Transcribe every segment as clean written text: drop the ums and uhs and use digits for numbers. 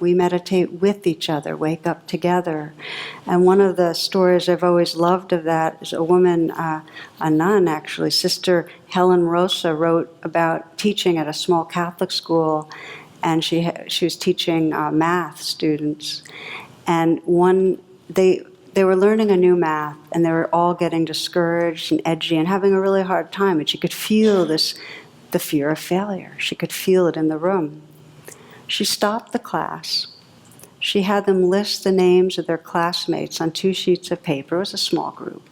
we meditate with each other, wake up together. And one of the stories I've always loved of that is a woman, a nun actually, Sister Helen Rosa, wrote about teaching at a small Catholic school, and she was teaching math students. And they were learning a new math, and they were all getting discouraged and edgy and having a really hard time. And she could feel the fear of failure. She could feel it in the room. She stopped the class. She had them list the names of their classmates on 2 sheets of paper. It was a small group.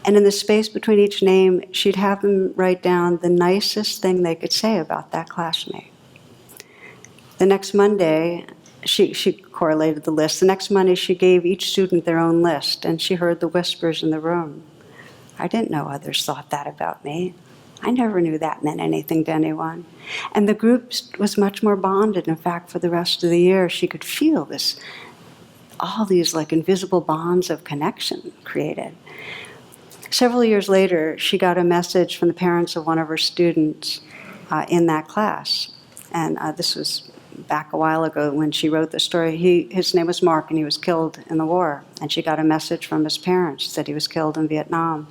And in the space between each name, she'd have them write down the nicest thing they could say about that classmate. The next Monday, she correlated the list. The next Monday, she gave each student their own list, and she heard the whispers in the room. I didn't know others thought that about me. I never knew that meant anything to anyone. And the group was much more bonded. In fact, for the rest of the year, she could feel all these like invisible bonds of connection created. Several years later, she got a message from the parents of one of her students in that class. And this was back a while ago when she wrote the story. His name was Mark, and he was killed in the war. And she got a message from his parents that he was killed in Vietnam.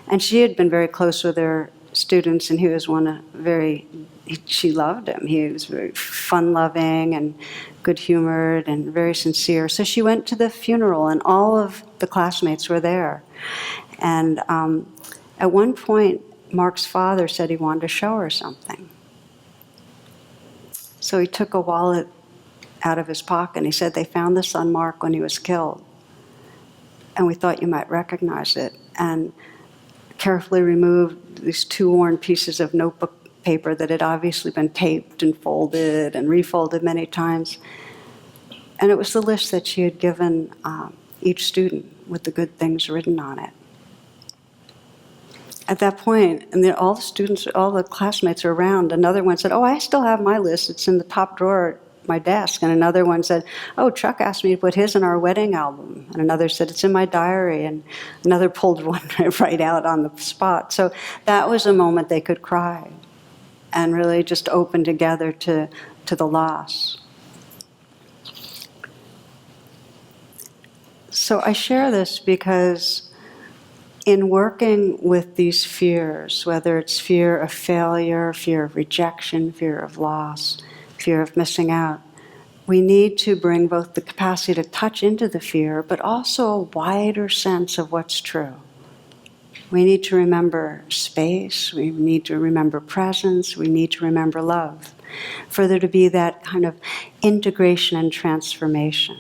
And she had been very close with her students, and he was she loved him. He was very fun-loving and good-humored and very sincere. So she went to the funeral, and all of the classmates were there. And at one point, Mark's father said he wanted to show her something. So he took a wallet out of his pocket, and he said, "They found this on Mark when he was killed, and we thought you might recognize it." And carefully removed these 2 worn pieces of notebook paper that had obviously been taped and folded and refolded many times. And it was the list that she had given each student with the good things written on it. At that point, and all the students, all the classmates are around, another one said, "Oh, I still have my list. It's in the top drawer at my desk." And another one said, "Oh, Chuck asked me to put his in our wedding album." And another said, "It's in my diary." And another pulled one right out on the spot. So that was a moment they could cry and really just open together to the loss. So I share this because in working with these fears, whether it's fear of failure, fear of rejection, fear of loss, fear of missing out, we need to bring both the capacity to touch into the fear, but also a wider sense of what's true. We need to remember space, we need to remember presence, we need to remember love, for there to be that kind of integration and transformation.